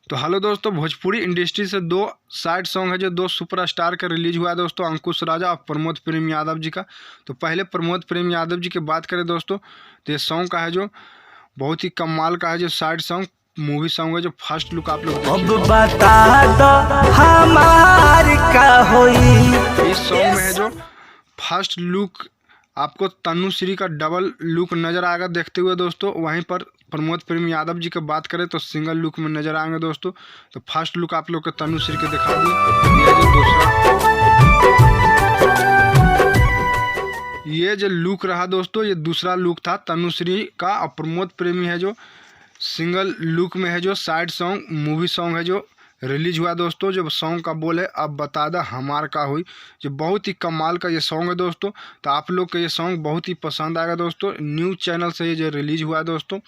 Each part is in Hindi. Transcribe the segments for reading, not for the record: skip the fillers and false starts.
तो हेलो दोस्तों, भोजपुरी इंडस्ट्री से दो साइड सॉन्ग है जो दो सुपरस्टार का रिलीज हुआ है दोस्तों, अंकुश राजा और प्रमोद प्रेम यादव जी का। तो पहले प्रमोद प्रेम यादव जी की बात करें दोस्तों, तो ये सॉन्ग का है जो बहुत ही कमाल का है जो साइड सॉन्ग मूवी सॉन्ग है जो फर्स्ट लुक आप लोग अब बता दो हमार का होई। इस सॉन्ग में है जो फर्स्ट लुक आपको तनुश्री का डबल लुक नज़र आएगा देखते हुए दोस्तों। वहीं पर प्रमोद प्रेम यादव जी की बात करें तो सिंगल लुक में नज़र आएंगे दोस्तों। तो फर्स्ट लुक आप लोग को तनुश्री के दिखा दी। ये जो लुक रहा दोस्तों, ये दूसरा लुक था तनुश्री का। और प्रमोद प्रेमी है जो सिंगल लुक में है जो साइड सॉन्ग मूवी सॉन्ग है जो रिलीज हुआ दोस्तों। जो सॉन्ग का बोल है अब बता दा हमार का हुई, जो बहुत ही कमाल का ये सॉन्ग है दोस्तों। तो आप लोग को ये सॉन्ग बहुत ही पसंद आएगा दोस्तों। न्यूज़ चैनल से ये जो रिलीज हुआ है दोस्तों,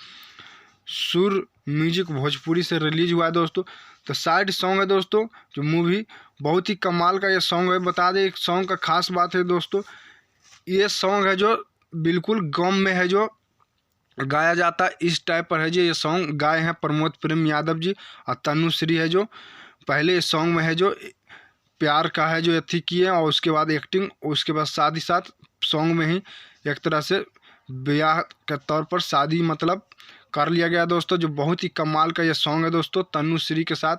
सुर म्यूजिक भोजपुरी से रिलीज हुआ है दोस्तों। तो साइड सॉन्ग है दोस्तों जो मूवी, बहुत ही कमाल का ये सॉन्ग है। बता दें एक सॉन्ग का खास बात है दोस्तों, ये सॉन्ग है जो बिल्कुल गम में है जो गाया जाता है, इस टाइप पर है जो ये सॉन्ग गाए हैं प्रमोद प्रेम यादव जी और तनुश्री है जो पहले इस सॉन्ग में है जो प्यार का है जो अथी किए और उसके बाद एक्टिंग, उसके बाद शादी साथ सॉन्ग में ही एक तरह से ब्याह के तौर पर शादी मतलब कर लिया गया दोस्तों। जो बहुत ही कमाल का ये सॉन्ग है दोस्तों, तनुश्री के साथ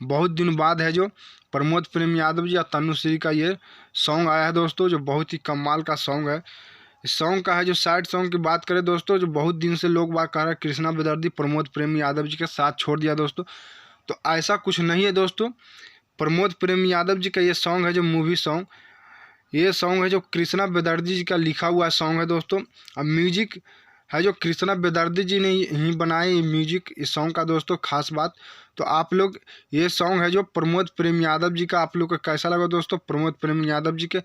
बहुत दिन बाद है जो प्रमोद प्रेम यादव जी और तनुश्री का ये सॉन्ग आया है दोस्तों, जो बहुत ही कमाल का सॉन्ग है। इस सॉन्ग का है जो साइड सॉन्ग की बात करें दोस्तों, जो बहुत दिन से लोग बात कर रहे हैं कृष्णा बेदर्दी प्रमोद प्रेम यादव जी के साथ छोड़ दिया दोस्तों। तो ऐसा कुछ नहीं है दोस्तों, प्रमोद प्रेम यादव जी का ये सॉन्ग है जो मूवी सॉन्ग, ये सॉन्ग है जो कृष्णा बेदर्दी जी का लिखा हुआ सॉन्ग है दोस्तों। अब म्यूजिक है जो कृष्णा बेदर्दी जी ने ही बनाए म्यूजिक इस सॉन्ग का दोस्तों, खास बात। तो आप लोग ये सॉन्ग है जो प्रमोद प्रेम यादव जी का आप लोग को कैसा लगा दोस्तों, प्रमोद प्रेम यादव जी के,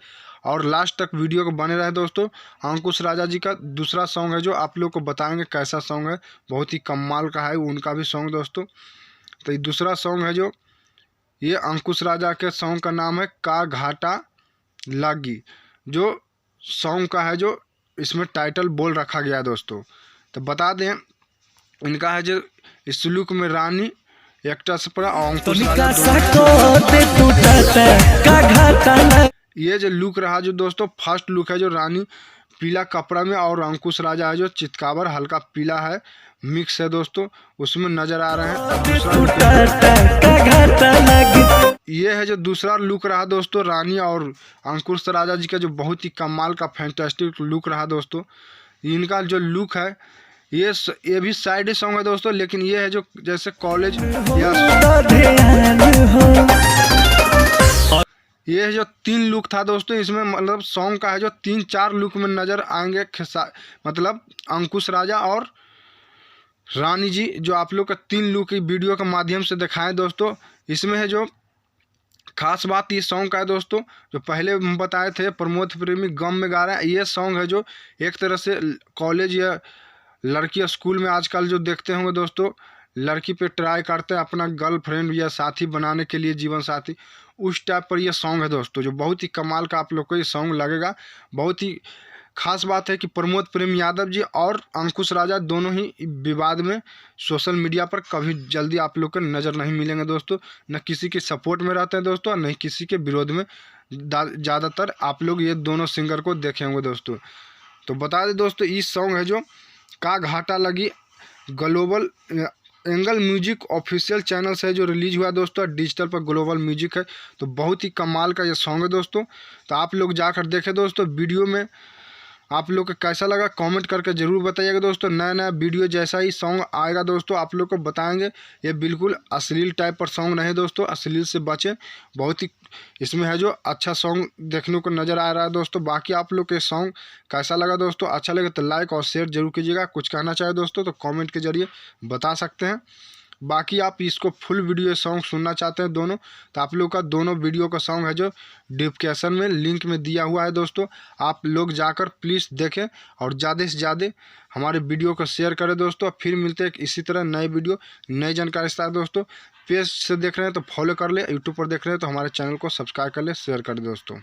और लास्ट तक वीडियो को बने रहे दोस्तों। अंकुश राजा जी का दूसरा सॉन्ग है जो आप लोग को बताएंगे कैसा सॉन्ग है, बहुत ही कमाल का है उनका भी सॉन्ग दोस्तों। तो ये दूसरा सॉन्ग है जो ये अंकुश राजा के सॉन्ग का नाम है का घाटा लागी, जो सॉन्ग का है जो इसमें टाइटल बोल रखा गया है दोस्तों। तो बता दें इनका है जो इस लुक में रानी एक्ट्रेस पर अंकुश राजा ये जो लुक रहा जो दोस्तों फर्स्ट लुक है जो रानी पीला कपड़ा में और अंकुश राजा है जो चितकावर हल्का पीला है मिक्स है दोस्तों, उसमें नजर आ रहे हैं। ये है जो दूसरा लुक रहा दोस्तों रानी और अंकुश राजा जी का, जो बहुत ही कमाल का फैंटास्टिक लुक रहा दोस्तों। इनका जो लुक है ये भी साइड सॉन्ग है दोस्तों, लेकिन ये है जो जैसे कॉलेज या ये जो तीन लुक था दोस्तों इसमें, मतलब सॉन्ग का है जो 3-4 लुक में नज़र आएंगे मतलब अंकुश राजा और रानी जी, जो आप लोग का 3 लुक की वीडियो के माध्यम से दिखाएं दोस्तों। इसमें है जो खास बात ये सॉन्ग का है दोस्तों, जो पहले हम बताए थे प्रमोद प्रेमी गम में गा रहे हैं, ये सॉन्ग है जो एक तरह से कॉलेज या लड़की स्कूल में आजकल जो देखते होंगे दोस्तों, लड़की पे ट्राई करते हैं अपना गर्लफ्रेंड या साथी बनाने के लिए, जीवन साथी, उस टाइप पर यह सॉन्ग है दोस्तों, जो बहुत ही कमाल का आप लोग को ये सॉन्ग लगेगा। बहुत ही खास बात है कि प्रमोद प्रेम यादव जी और अंकुश राजा दोनों ही विवाद में सोशल मीडिया पर कभी जल्दी आप लोग को नज़र नहीं मिलेंगे दोस्तों, न किसी के सपोर्ट में रहते हैं दोस्तों, न किसी के विरोध में। ज़्यादातर आप लोग ये दोनों सिंगर को देखे होंगे दोस्तों। तो बता दें दोस्तों इस सॉन्ग है जो का घाटा लगी global angle music official channel से जो रिलीज हुआ दोस्तों, डिजिटल पर ग्लोबल म्यूजिक है। तो बहुत ही कमाल का ये सॉन्ग है दोस्तों। तो आप लोग जाकर देखें दोस्तों, वीडियो में आप लोग को कैसा लगा कमेंट करके ज़रूर बताइएगा दोस्तों। नया नया वीडियो जैसा ही सॉन्ग आएगा दोस्तों आप लोग को बताएंगे। ये बिल्कुल अश्लील टाइप पर सॉन्ग नहीं दोस्तों, अश्लील से बचें। बहुत ही इसमें है जो अच्छा सॉन्ग देखने को नज़र आ रहा है दोस्तों। बाकी आप लोग के सॉन्ग कैसा लगा दोस्तों, अच्छा लगे तो लाइक और शेयर जरूर कीजिएगा। कुछ कहना चाहे दोस्तों तो कॉमेंट के जरिए बता सकते हैं। बाकी आप इसको फुल वीडियो सॉन्ग सुनना चाहते हैं दोनों, तो आप लोग का दोनों वीडियो का सॉन्ग है जो डिस्क्रिप्शन में लिंक में दिया हुआ है दोस्तों, आप लोग जाकर प्लीज़ देखें और ज़्यादा से ज़्यादा हमारे वीडियो को शेयर करें दोस्तों। फिर मिलते हैं इसी तरह नए वीडियो नई जानकारी के साथ दोस्तों। पेज से देख रहे हैं तो फॉलो कर ले, यूट्यूब पर देख रहे हैं तो हमारे चैनल को सब्सक्राइब कर ले, शेयर कर दे दोस्तों।